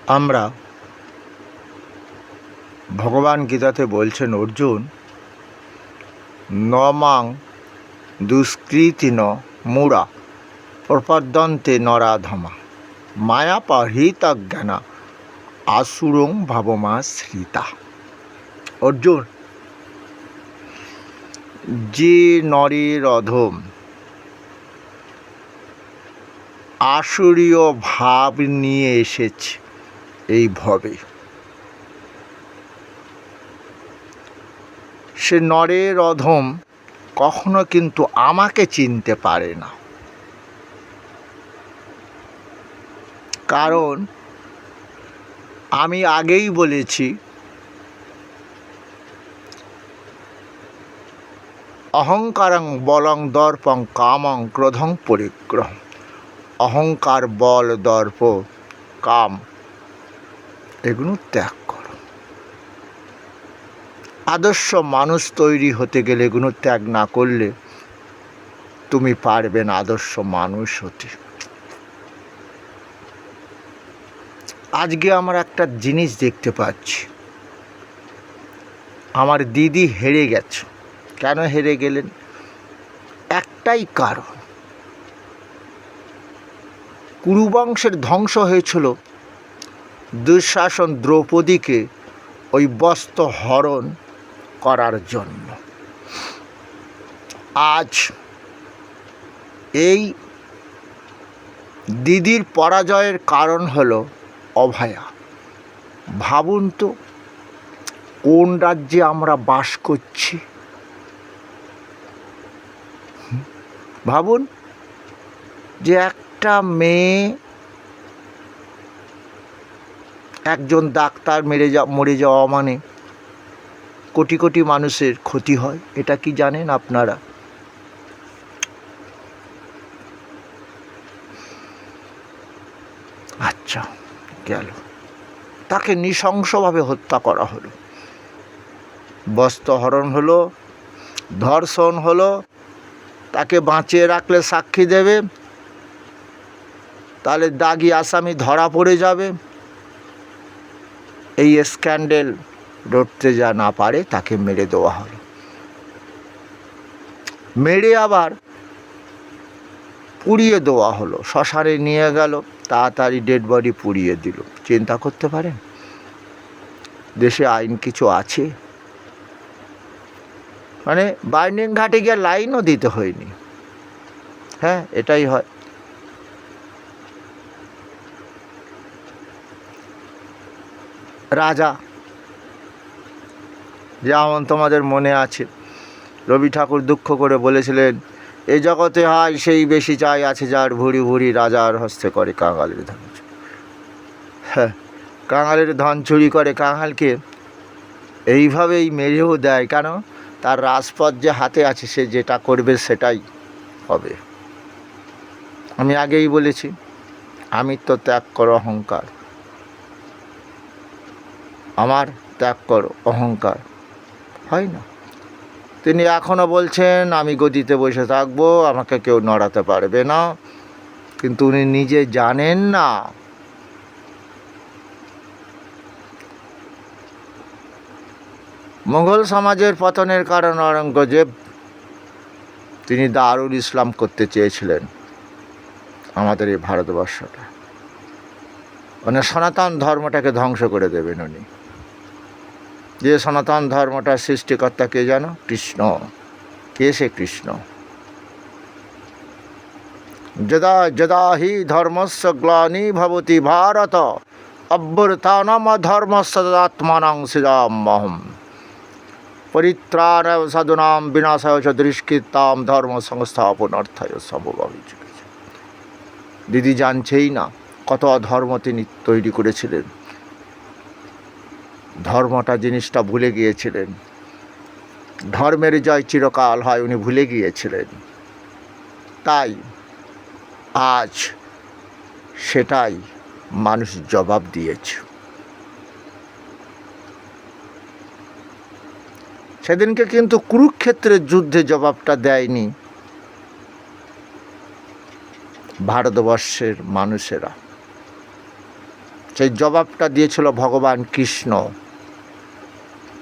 আমরা ভগবান গীতাতে বলছেন, অর্জুন, নমাং দুষ্কৃতিন মূঢ়া প্রপদ্যন্তে নরাধমা মায়াপহৃতা জ্ঞানা আসুরং ভাবমাশ্রিতা। অর্জুন, যে নরের অধম আসুরীয় ভাব নিয়ে এসেছে এই ভবে, সে নরের অধম কখনো কিন্তু আমাকে চিনতে পারে না। কারণ আমি আগেই বলেছি, অহংকারং বলং দর্পং কামং ক্রোধং পরিগ্রহম। অহংকার, বল, দর্প, কাম এগুলো ত্যাগ করো। আদর্শ মানুষ তৈরি হতে গেলে এগুলো ত্যাগ না করলে তুমি পারবে না আদর্শ মানুষ হতে। আজকে আমরা একটা জিনিস দেখতে পাচ্ছি, আমার দিদি হেরে গেছে। কেন হেরে গেলেন? একটাই কারণ, কুরুবংশের ধ্বংস হয়েছিল দুঃশাসন দ্রৌপদীকে ওই বস্ত্র হরণ করার জন্য। আজ এই দিদির পরাজয়ের কারণ হলো অভয়া। ভাবুন তো, কোন রাজ্যে আমরা বাস করছি? ভাবুন যে একটা মেয়ে, একজন ডাক্তার মরে যাওয়া মানে কোটি কোটি মানুষের ক্ষতি হয়। এটা কি জানেন আপনারা? আচ্ছা, গেল, তাকে নৃশংসভাবে হত্যা করা হলো, বস্ত্রহরণ হলো, ধর্ষণ হলো। তাকে বাঁচিয়ে রাখলে সাক্ষী দেবে, তাহলে দাগি আসামি ধরা পড়ে যাবে। এই স্ক্যান্ডেল রটতে যা না পারে তাকে মেরে দেওয়া হলো। মেরে আবার পুড়িয়ে দেওয়া হলো। শ্মশানে নিয়ে গেল, তাড়াতাড়ি ডেড বডি পুড়িয়ে দিল। চিন্তা করতে পারেন দেশে আইন কিছু আছে? মানে বাইন্ডিং ঘাটে গিয়ে লাইনও দিতে হয়নি। হ্যাঁ, এটাই হয়। রাজা, যেমন তোমাদের মনে আছে, রবি ঠাকুর দুঃখ করে বলেছিলেন, এ জগতে হয় সেই বেশি চাই, আছে যার ভুরি ভুরি, রাজার হস্তে করে কাঙালের ধন। হ্যাঁ, কাঙালের ধন চুরি করে কাঙালকে এইভাবেই মেরেও দেয়। কেন? তার রাজপথ যে হাতে আছে, সে যেটা করবে সেটাই হবে। আমি আগেই বলেছি, আমিত্ব ত্যাগ করো, অহংকার আমার ত্যাগ করো, অহংকার হয় না। তিনি এখনও বলছেন, আমি গদিতে বসে থাকবো, আমাকে কেউ নড়াতে পারবে না। কিন্তু উনি নিজে জানেন না মুঘল সমাজের পতনের কারণ আওরঙ্গজেব, তিনি দারুল ইসলাম করতে চেয়েছিলেন আমাদের এই ভারতবর্ষটা। মানে সনাতন ধর্মটাকে ধ্বংস করে দেবেন উনি। যে সনাতন ধর্মটার সৃষ্টিকর্তা কে জানো? কৃষ্ণ। কে সে কৃষ্ণ? যদা যদা হি ধর্মস্য গ্লানি ভবতি ভারত অভ্যুত্থানম ধর্মস্য তদাত্মানং সৃজাম্যহম পরিত্রাণায় সাধুনাং বিনাশায় চ দুষ্কৃতাং ধর্ম সংস্থাপনার্থায় সমভাবী। দিদি জানছেই না কত অধর্ম তিনি তৈরি করেছিলেন। ধর্মটা জিনিসটা ভুলে গিয়েছিলেন। ধর্মের জয় চিরকাল হয়, উনি ভুলে গিয়েছিলেন। তাই আজ সেটাই মানুষ জবাব দিয়েছে। সেদিনকে কিন্তু কুরুক্ষেত্রের যুদ্ধে জবাবটা দেয়নি ভারতবর্ষের মানুষেরা, সেই জবাবটা দিয়েছিল ভগবান কৃষ্ণ,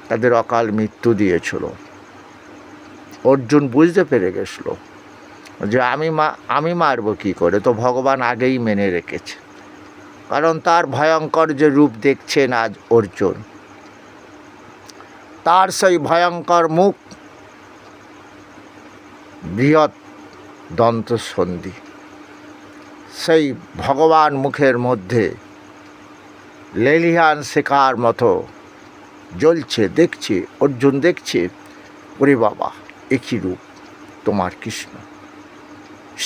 তাদের অকাল মৃত্যু দিয়েছিল। অর্জুন বুঝতে পেরে গেছিল যে আমি মারব কী করে, তো ভগবান আগেই মেনে রেখেছে। কারণ তার ভয়ঙ্কর যে রূপ দেখছেন আজ অর্জুন, তার সেই ভয়ঙ্কর মুখ, বৃহৎ দন্তসন্ধি, সেই ভগবান মুখের মধ্যে লেলিহান শেখার মতো জ্বলছে। দেখছে অর্জুন, দেখছে ওরে বাবা একই রূপ তোমার কৃষ্ণ।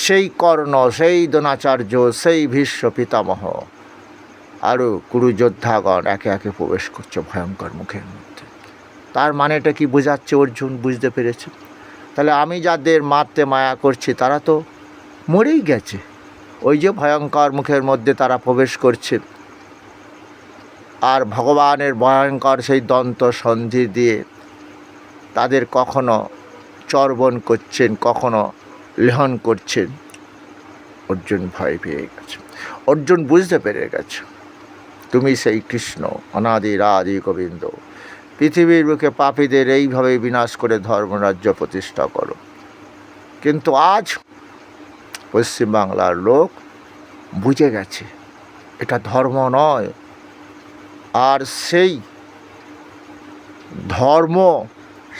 সেই কর্ণ, সেই দ্রোণাচার্য, সেই ভীষ্ম পিতামহ, আরও কুরুযোদ্ধাগণ একে একে প্রবেশ করছে ভয়ঙ্কর মুখের মধ্যে। তার মানেটা কি বোঝাচ্ছে অর্জুন বুঝতে পেরেছে। তাহলে আমি যাদের মারতে মায়া করছি তারা তো মরেই গেছে, ওই যে ভয়ঙ্কর মুখের মধ্যে তারা প্রবেশ করছে। আর ভগবানের ভয়ঙ্কর সেই দন্ত সন্ধি দিয়ে তাদের কখনো চর্বণ করছেন, কখনো লেহন করছেন। অর্জুন ভয় পেয়ে গেছে, অর্জুন বুঝতে পেরে গেছে তুমি সেই কৃষ্ণ, অনাদি আদি গোবিন্দ, পৃথিবীর বুকে পাপীদের এইভাবে বিনাশ করে ধর্মরাজ্য প্রতিষ্ঠা করো। কিন্তু আজ পশ্চিমবাংলার লোক বুঝে গেছে এটা ধর্ম নয়, আর সেই ধর্ম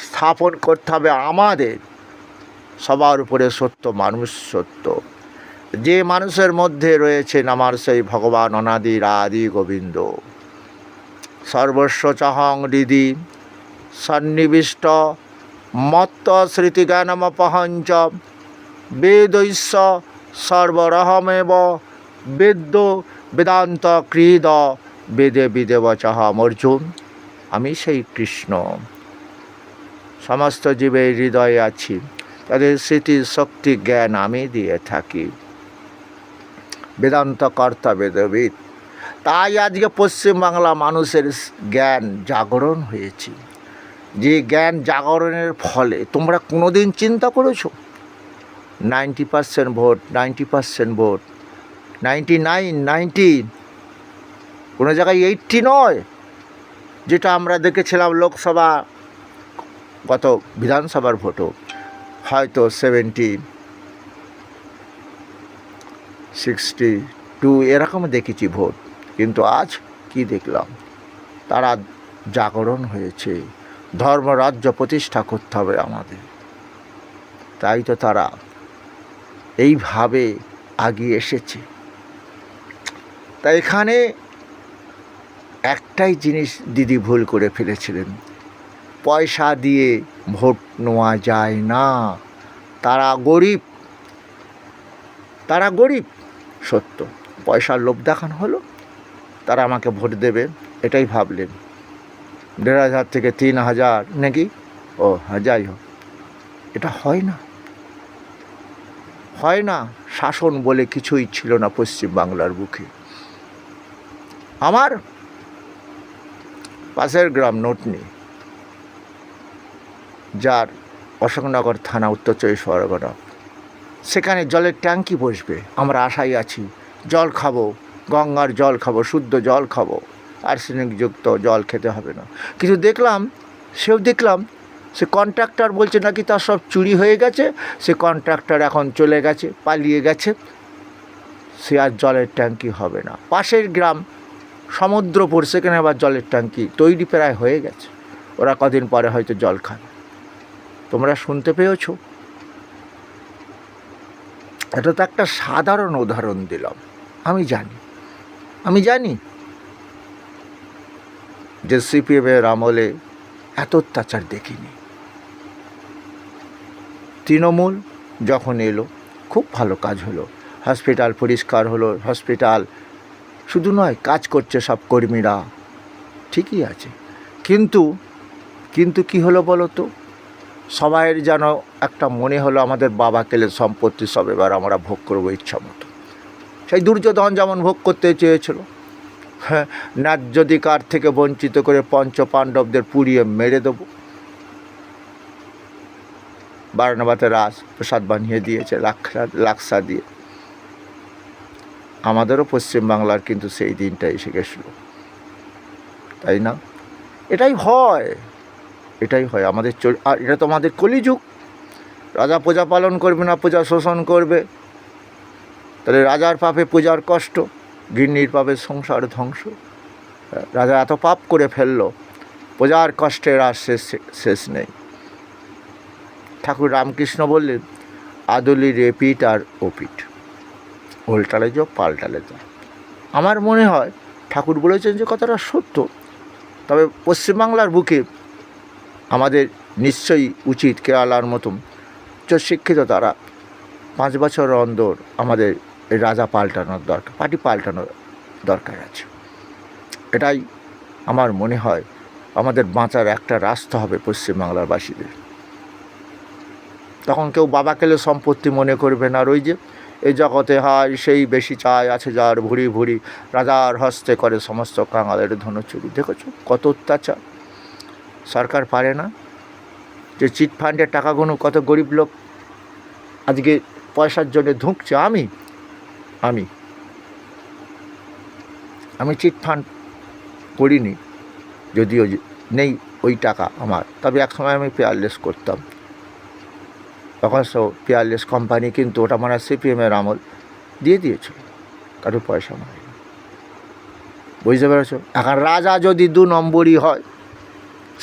স্থাপন করতে হবে আমাদের। সবার উপরে সত্য মানুষ সত্য, যে মানুষের মধ্যে রয়েছেন আমার সেই ভগবান অনাদি আদি গোবিন্দ। সর্বস্ব চহং হৃদি সন্নিবিষ্ট মত্ত স্মৃতিজ্ঞানমপহঞ্চ বেদৈস্য সর্বরহমেব বেদ্য বেদান্ত ক্রীদ বেদে বিদেবচহম। অর্জুন, আমি সেই কৃষ্ণ, সমস্ত জীবের হৃদয়ে আছি, তাদের স্মৃতি শক্তি জ্ঞান আমি দিয়ে থাকি, বেদান্ত কর্তা বেদবিদ। তাই আজকে পশ্চিমবাংলা মানুষের জ্ঞান জাগরণ হয়েছে। যে জ্ঞান জাগরণের ফলে তোমরা কোনো দিন চিন্তা করেছো 90% ভোট, 90% ভোট, 99, 90, কোনো জায়গায় 80 নয়, যেটা আমরা দেখেছিলাম লোকসভা, গত বিধানসভার ভোটও হয়তো 70, 62 এরকম দেখেছি ভোট। কিন্তু আজ কি দেখলাম, তারা জাগরণ হয়েছে, ধর্মরাজ্য প্রতিষ্ঠা করতে হবে আমাদের। তাই তো তারা এইভাবে আগিয়ে এসেছে। তাই এখানে একটাই জিনিস দিদি ভুল করে ফেলেছিলেন, পয়সা দিয়ে ভোট নেওয়া যায় না। তারা গরিব, তারা গরিব সত্য, পয়সার লোভ দেখানো হলো, তারা আমাকে ভোট দেবে এটাই ভাবলেন। 1,500 থেকে 3,000 নাকি, ও যাই হোক, এটা হয় না, হয় না। শাসন বলে কিছুই ছিল না পশ্চিমবাংলার বুকে। আমার পাশের গ্রাম নোটনি, যার অশোকনগর থানা, উত্তর 24 পরগনা, সেখানে জলের ট্যাঙ্কি বসবে। আমরা আশায় আছি, জল খাবো, গঙ্গার জল খাবো, শুদ্ধ জল খাবো, আর্সেনিকযুক্ত জল খেতে হবে না। কিছু দেখলাম, সে কন্ট্রাক্টর বলছে নাকি তার সব চুরি হয়ে গেছে, সে কন্ট্রাক্টর এখন চলে গেছে, পালিয়ে গেছে, সে আর জলের ট্যাঙ্কি হবে না। পাশের গ্রাম সমুদ্রপুর, সেখানে আবার জলের ট্যাঙ্কি তৈরি প্রায় হয়ে গেছে, ওরা কদিন পরে হয়তো জল খাবে। তোমরা শুনতে পেয়েছো? এটা তো একটা সাধারণ উদাহরণ দিলাম। আমি জানি যে সিপিএমের আমলে এত অত্যাচার দেখিনি। তৃণমূল যখন এলো খুব ভালো কাজ হলো, হসপিটাল পরিষ্কার হলো, হসপিটাল শুধু নয় কাজ করছে সব কর্মীরা, ঠিকই আছে। কিন্তু কি হলো বলো তো, সবাইয়ের যেন একটা মনে হলো আমাদের বাবা কেলে সম্পত্তি সব এবার আমরা ভোগ করবো ইচ্ছা মতো। সেই দুর্যোধন যেমন ভোগ করতে চেয়েছিল, হ্যাঁ, ন্যায্যাধিকার থেকে বঞ্চিত করে পঞ্চ পাণ্ডবদের পুড়িয়ে মেরে দেবো, বারাণবাতে রাজ প্রসাদ বানিয়ে দিয়েছে লাক্সা দিয়ে। আমাদেরও পশ্চিমবাংলার কিন্তু সেই দিনটা এসে গেছিল, তাই না? এটাই হয়, এটাই হয় আমাদের। আর এটা তো আমাদের কলিযুগ। রাজা প্রজা পালন করবে না, প্রজা শোষণ করবে, তাহলে রাজার পাপে প্রজার কষ্ট, গিন্নির পাপে সংসার ধ্বংস। রাজা এত পাপ করে ফেললো, প্রজার কষ্টের আর শেষ নেই। ঠাকুর রামকৃষ্ণ বললেন, আদলি রেপিট আর ওপিট, উল্টালে যোগ পাল্টালে যা। আমার মনে হয় ঠাকুর বলেছেন যে কথাটা সত্য। তবে পশ্চিমবাংলার বুকে আমাদের নিশ্চয়ই উচিত কেরালার মতন উচ্চশিক্ষিত তারা 5 বছর অন্তর আমাদের এই রাজা পাল্টানোর দরকার, পার্টি পাল্টানোর দরকার আছে। এটাই আমার মনে হয় আমাদের বাঁচার একটা রাস্তা হবে পশ্চিমবাংলার বাসীদের। তখন কেউ বাবা খেলে সম্পত্তি মনে করবে না। আর ওই যে এই জগতে হয় সেই বেশি চায় আছে যার ভুরি ভুরি, রাজার হস্তে করে সমস্ত কাঙালের ধনচুরি। দেখেছ কত অত্যাচার। সরকার পারে না যে চিট ফান্ডের টাকাগুলো কত গরিব লোক আজকে পয়সার জন্য ধুঁকছে। আমি চিট ফান্ড করিনি, যদিও নেই ওই টাকা আমার, তবে এক সময় আমি পেয়ারলেস করতাম। তখন পেয়ারলেস কোম্পানি কিন্তু ওটা মানে সিপিএমের আমল দিয়ে দিয়েছিল, কারো পয়সা মারে। বুঝতে পেরেছ? এখন রাজা যদি 2 নম্বরই হয়,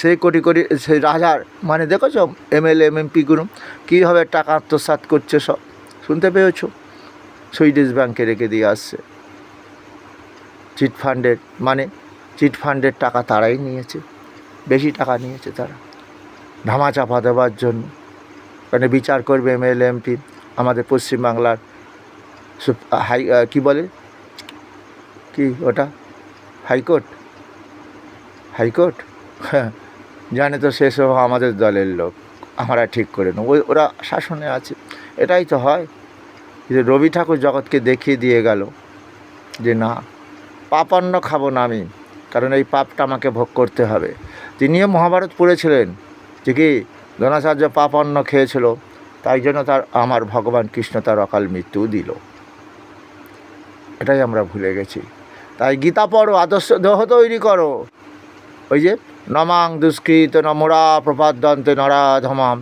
সেই কোটি কোটি সেই রাজার মানে দেখেছ এমএলএ এমএমপিগুলো কীভাবে টাকা আত্মসাৎ করছে সব শুনতে পেয়েছ? সুইডিশ ব্যাংকে রেখে দিয়ে আসছে। চিট ফান্ডের টাকা তারাই নিয়েছে, বেশি টাকা নিয়েছে তারা ধামাচাপা দেওয়ার জন্য। মানে বিচার করবে এমএলএ এমপি আমাদের পশ্চিমবাংলার কি ওটা হাইকোর্ট। হ্যাঁ, জানে তো সেসব আমাদের দলের লোক, আমরা ঠিক করে নেব, ওরা শাসনে আছে। এটাই তো হয়। যে রবি ঠাকুর জগৎকে দেখিয়ে দিয়ে গেল যে না, পাপান্ন খাবো না আমি, কারণ এই পাপটা আমাকে ভোগ করতে হবে। তিনিও মহাভারত পড়েছিলেন যে কি দ্রোণাচার্য পাপান্ন খেয়েছিল, তাই জন্য আমার ভগবান কৃষ্ণ তার অকাল মৃত্যু দিল। এটাই আমরা ভুলে গেছি। তাই গীতা পড়ো, আদর্শ দেহ তৈরি করো। ওই যে নমাং দুষ্কৃত নমরা প্রপাদ্যন্তে নরাধমাম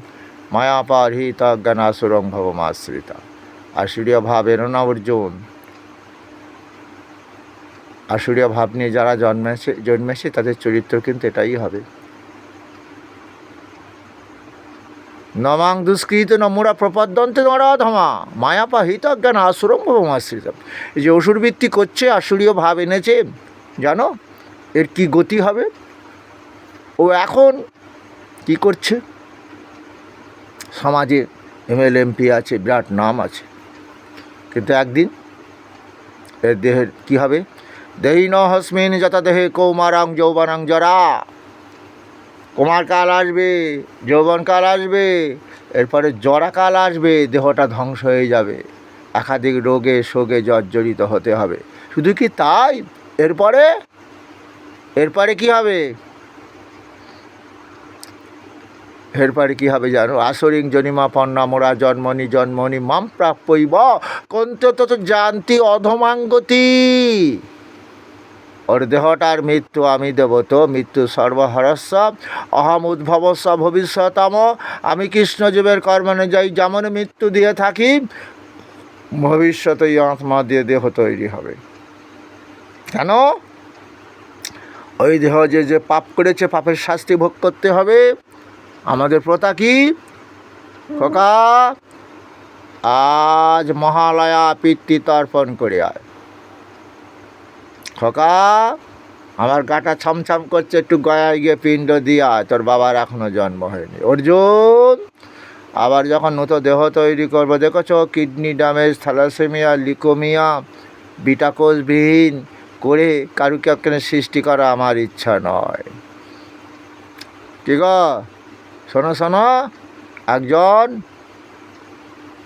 মায়াপারহিত জ্ঞানাসুরং ভবমাশ্রিতা। আসুরীয় ভাবের না অর্জুন, আসুরীয় ভাব নিয়ে যারা জন্মেছে তাদের চরিত্র কিন্তু এটাই হবে। নমাং দুষ্কৃত নমরা প্রপদ্যন্তে নরাধমা মায়াপাহিত জ্ঞান আসুরং ভবমাশ্রিত। এই যে অসুরবৃত্তি করছে, আসুরীয় ভাব এনেছে, জানো এর কি গতি হবে? ও এখন কি করছে? সমাজে এমএলএ এমপি আছে, বিরাট নাম আছে, কিন্তু একদিন এর দেহের কী হবে? দেহি ন হস্মিন যথা দেহে কৌমারাং যৌবনাং জরা। কুমারকাল আসবে, যৌবনকাল আসবে, এরপরে জরাকাল আসবে, দেহটা ধ্বংস হয়ে যাবে, একাধিক রোগে শোকে জর্জরিত হতে হবে। শুধু কি তাই, এরপরে কি হবে? এরপরে কী হবে জানো? আসরিং জনিমা পন্না মোরা জন্মনি মাম প্রাপ্যইব কন্ত তত জানতি অধমাঙ্গতি। ওর দেহটার মৃত্যু আমি দেব তো, মৃত্যু সর্বহরস্ব অহম উদ্ভবস্ব ভবিষ্যতম। আমি কৃষ্ণজীবের কর্মানুযায়ী যেমন মৃত্যু দিয়ে থাকি, ভবিষ্যতে এই আত্মা দিয়ে দেহ তৈরি হবে। কেন? ওই দেহ যে পাপ করেছে, পাপের শাস্তি ভোগ করতে হবে। আমাদের প্রথা কি? খোকা আজ মহালয়া পিতৃতর্পণ করে আয়। খোকা আমার গাটা ছমছম করছে, একটু গয়ায় গিয়ে পিণ্ড দিয়ে আয়, তোর বাবার এখনও জন্ম হয়নি। অর্জুন আবার যখন নতুন দেহ তৈরি করবো, দেখেছ কিডনি ড্যামেজ, থ্যালাসেমিয়া, লিকোমিয়া, বিটাকোষবিহীন করে কারুকে সৃষ্টি করা আমার ইচ্ছা নয়। ঠিক আছে? শোনো একজন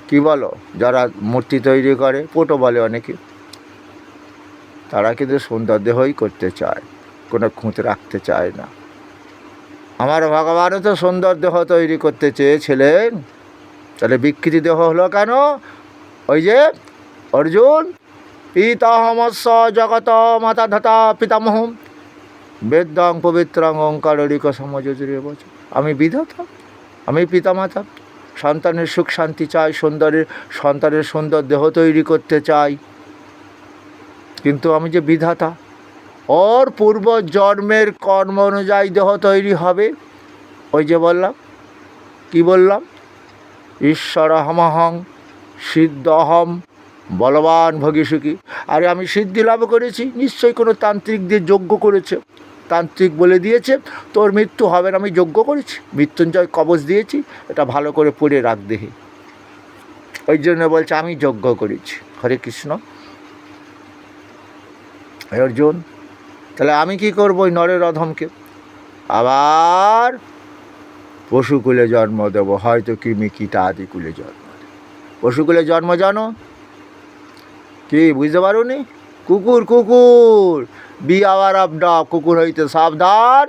কি বলো, যারা মূর্তি তৈরি করে, পটো বলে অনেকে, তারা কিন্তু সুন্দর দেহই করতে চায়, কোনো খুঁত রাখতে চায় না। আমার ভগবানও তো সুন্দর দেহ তৈরি করতে চেয়েছিলেন, তাহলে বিকৃতি দেহ হলো কেন? ওই যে অর্জুন পিতাহমস্য জগত মাতা ধাতা পিতামহম বেদাং পবিত্রাং ওঙ্কারিক সমযোজরে বচ। আমি বিধাতা, আমি পিতামাতা, সন্তানের সুখ শান্তি চাই, সন্তানের সুন্দর দেহ তৈরি করতে চাই, কিন্তু আমি যে বিধাতা, ওর পূর্ব জন্মের কর্ম অনুযায়ী দেহ তৈরি হবে। ওই যে বললাম, কি বললাম, ঈশ্বর অহমহং সিদ্ধহম বলবান ভোগীসুখী। আরে আমি সিদ্ধি লাভ করেছি, নিশ্চয়ই কোনো তান্ত্রিক দিয়ে যজ্ঞ করেছে, তান্ত্রিক বলে দিয়েছে তোর মৃত্যু হবে না, আমি যজ্ঞ করেছি, মৃত্যুঞ্জয় কবচ দিয়েছি, এটা ভালো করে পড়ে রাখ দেহি। ওই জন্য বলছে আমি যজ্ঞ করেছি। হরে কৃষ্ণ। অর্জুন, তাহলে আমি কি করবো? ওই নরের অধমকে আবার পশুকুলে জন্ম দেব, হয়তো কৃমি কীটা আদি কুলে জন্ম দেব। পশুকুলে জন্ম জানো কি? বুঝতে পারো নি? কুকুর, কুকুর বি আওয়ার অফ ডগ, কুকুর হইতে সাবধান।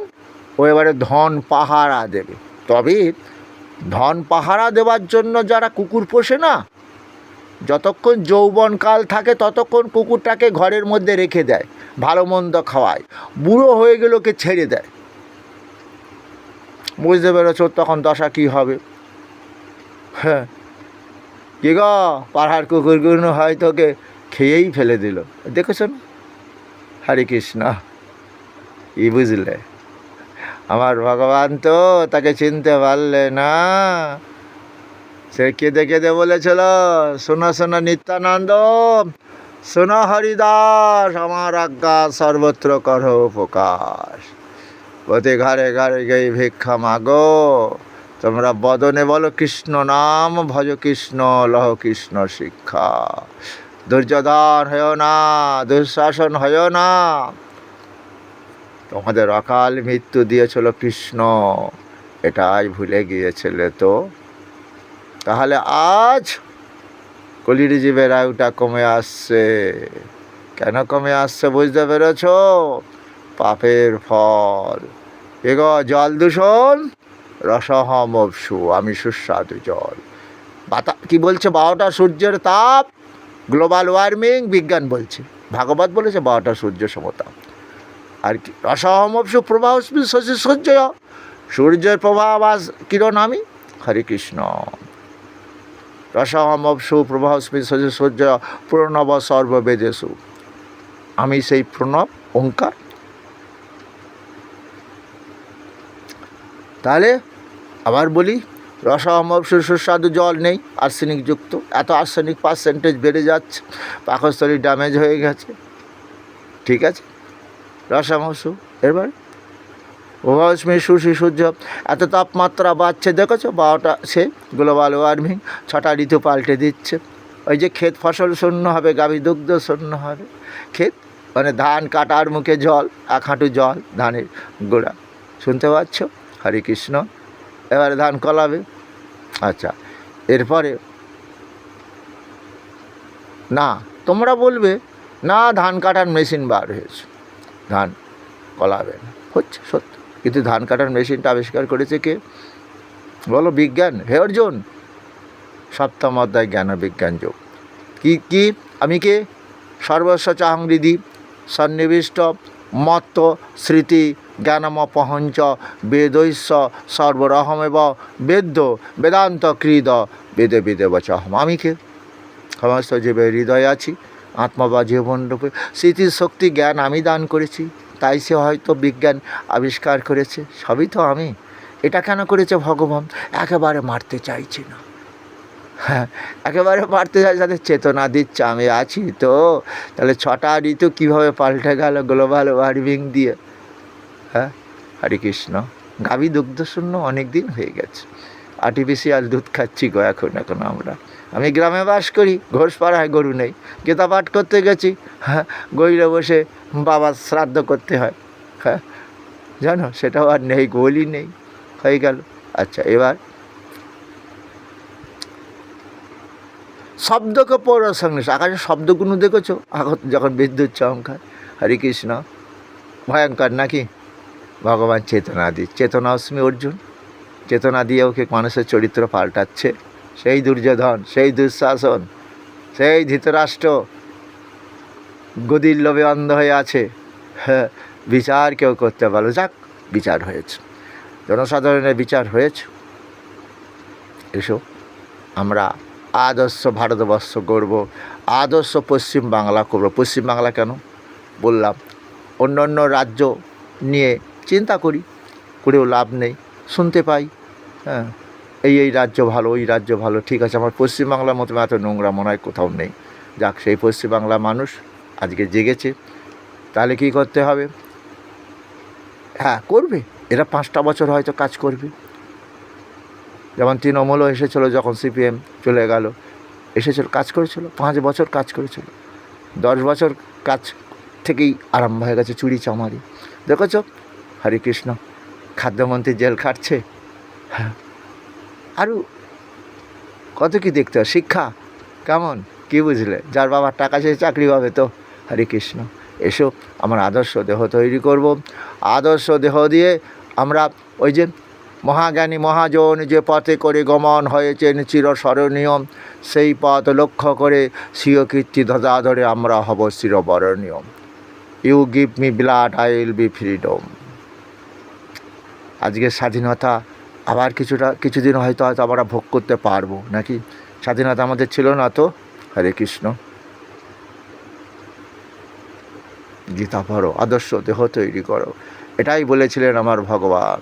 ও এবারে ধন পাহারা দেবে। তবে ধন পাহারা দেওয়ার জন্য যারা কুকুর পোষে না, যতক্ষণ যৌবনকাল থাকে ততক্ষণ কুকুরটাকে ঘরের মধ্যে রেখে দেয়, ভালো মন্দ খাওয়ায়, বুড়ো হয়ে গেলে ওকে ছেড়ে দেয়। বুঝতে পেরেছ তখন দশা কী হবে? হ্যাঁ, কি গো, পাড়ার কুকুরগুলো হয়তো ওকে খেয়েই ফেলে দিল, দেখেছ না? হরে কৃষ্ণ। ই বুঝলে, আমার ভগবান তো তাকে চিনতে পারলে না। সে কেঁদে কেঁদে বলেছিল, শোনো শোনো নিত্যানন্দ, শোনো হরিদাস, আমার আজ্ঞা সর্বত্র করো উপকার, প্রতি ঘরে ঘরে গেই ভিক্ষা মাগো, তোমরা বদনে বলো কৃষ্ণ নাম, ভজ কৃষ্ণ লহ কৃষ্ণ শিক্ষা, দুর্যোধন হয়েও না, দুঃশাসন হয়েও না, তোমাদের অকাল মৃত্যু দিয়েছিল কৃষ্ণ, এটাই ভুলে গিয়েছিলে তো। তাহলে আজ কলির জীবের আয়ুটা কমে আসছে। কেন কমে আসছে বুঝতে পেরেছ? পাপের ফল। এগ জল দূষণ, রসহম অপসু, আমি সুস্বাদু জল। কি বলছে? 12টা সূর্যের তাপ, গ্লোবাল ওয়ার্মিং, বিজ্ঞান বলছে, ভাগবত বলেছে 12টা সূর্য সমতাপ। আর কি? রসহম অপসু প্রবাহ শশী সূর্য, সূর্যের প্রভাব আজ কিরণ আমি। হরে কৃষ্ণ। রসহম অপসু প্রভাস্মি শশী সূর্য প্রণব সর্ববেদেষু, আমি সেই প্রণব ওঙ্কার। তাহলে আবার বলি, রসহম অপসু সুস্বাদু জল নেই, আর্সেনিক যুক্ত, এত আর্সেনিক পার্সেন্টেজ বেড়ে যাচ্ছে, পাকস্থলী ড্যামেজ হয়ে গেছে। ঠিক আছে, রসহম অপসু। এবার প্রভাস্মি শশী সূর্য, এত তাপমাত্রা বাড়ছে, দেখেছো? 12টা সে গ্লোবাল ওয়ার্মিং, 6টা ঋতু পাল্টে দিচ্ছে। ওই যে ক্ষেত ফসল শূন্য হবে, গাভী দুগ্ধ শূন্য হবে। ক্ষেত মানে ধান কাটার মুখে জল, 1 হাঁটু জল ধানের গোড়া, শুনতে পাচ্ছ? হরে কৃষ্ণ। এবারে ধান কলাবে। আচ্ছা, এরপরে না, তোমরা বলবে না ধান কাটার মেশিন বার হয়েছে, ধান কলাবে না, হচ্ছে সত্য, কিন্তু ধান কাটার মেশিনটা আবিষ্কার করেছে কে? বলো? বিজ্ঞান। হে অর্জুন, 7ম অধ্যায় জ্ঞান বিজ্ঞান যোগ। কি কি? আমি কে? সর্বস্ব চাহং হৃদি সন্নিবিষ্ট মত্ত স্মৃতি জ্ঞানমপহঞ্চ বেদৈস্য সর্বরহমেব বেদ্য বেদান্ত কৃদ বেদে বেদে বচহম। আমি কে? সমস্ত জীবের হৃদয়ে আছি, আত্মা বা জীবনরূপে স্মৃতির শক্তি জ্ঞান আমি দান করেছি, তাই সে হয়তো বিজ্ঞান আবিষ্কার করেছে। সবই তো আমি। এটা কেন করেছে ভগবান? একেবারে মারতে চাইছে না, হ্যাঁ, একেবারে মারতে চাই, যাদের চেতনা দিচ্ছে আমি আছি তো। তাহলে 6টা ঋতু কীভাবে পাল্টে গেল গ্লোবাল ওয়ার্মিং দিয়ে? হ্যাঁ, হরে কৃষ্ণ। গাভী দুগ্ধশূন্য অনেক দিন হয়ে গেছে, আর্টিফিশিয়াল দুধ খাচ্ছি গো এখন আমরা। আমি গ্রামে বাস করি, ঘোষপাড়ায় গরু নেই, গীতা পাঠ করতে গেছি, হ্যাঁ, গইরে বসে বাবার শ্রাদ্ধ করতে হয়, হ্যাঁ, জানো? সেটাও আর নেই, গোলই নেই, হয়ে গেল। আচ্ছা, এবার শব্দকে পৌর সঙ্গে আকাশে শব্দগুলো দেখেছো আগত যখন বিদ্যুৎ চমকায়? হরে কৃষ্ণ। ভয়ঙ্কর নাকি? ভগবান চেতনা দিই, চেতনা অস্মি অর্জুন, চেতনা দিয়ে ওকে মানুষের চরিত্র পাল্টাচ্ছে। সেই দুর্যোধন, সেই দুঃশাসন, সেই ধৃতরাষ্ট্র, গদির লোভে অন্ধ হয়ে আছে। হ্যাঁ, বিচার কেউ করতে পারলো, যাক বিচার হয়েছে, জনসাধারণের বিচার হয়েছে। এসো আমরা আদর্শ ভারতবর্ষ গড়ব, আদর্শ পশ্চিম বাংলা করব। পশ্চিম বাংলা কেন বললাম, অন্য অন্য রাজ্য নিয়ে চিন্তা করি, করেও লাভ নেই, শুনতে পাই হ্যাঁ এই রাজ্য ভালো, ওই রাজ্য ভালো, ঠিক আছে, আমার পশ্চিমবাংলার মতো এত নোংরা মনে হয় কোথাও নেই। যাক, সেই পশ্চিমবাংলার মানুষ আজকে জেগেছে, তাহলে কী করতে হবে? হ্যাঁ, করবে, এরা 5টা বছর হয়তো কাজ করবে। যেমন তৃণমূলও এসেছিলো, যখন সিপিএম চলে গেল, এসেছিল, কাজ করেছিল, 5 বছর কাজ করেছিল। 10 বছর কাজ থেকেই আরম্ভ হয়ে গেছে চুরি চামারি। দেখেছ, হরে কৃষ্ণ, খাদ্যমন্ত্রী জেল খাটছে। হ্যাঁ, আরও কত কি দেখতে হয়, শিক্ষা কেমন, কী বুঝলে? যার বাবার টাকা সে চাকরি পাবে তো। হরে কৃষ্ণ, এসো আমার আদর্শ দেহ তৈরি করব। আদর্শ দেহ দিয়ে আমরা ওই যে মহাজ্ঞানী মহাজন যে পথে করে গমন হয়েছেন চিরস্মরণীয়, সেই পথ লক্ষ্য করে স্বীয় কীর্তি ধ্বজা ধরে আমরা হব চিরবরণীয়। You give me blood, I will be freedom. আজকের স্বাধীনতা আবার কিছুদিন হয়তো আমরা ভোগ করতে পারবো নাকি? স্বাধীনতা আমাদের ছিল না তো। হরে কৃষ্ণ, গীতা পড়ো, আদর্শ দেহ তৈরি করো, এটাই বলেছিলেন আমার ভগবান।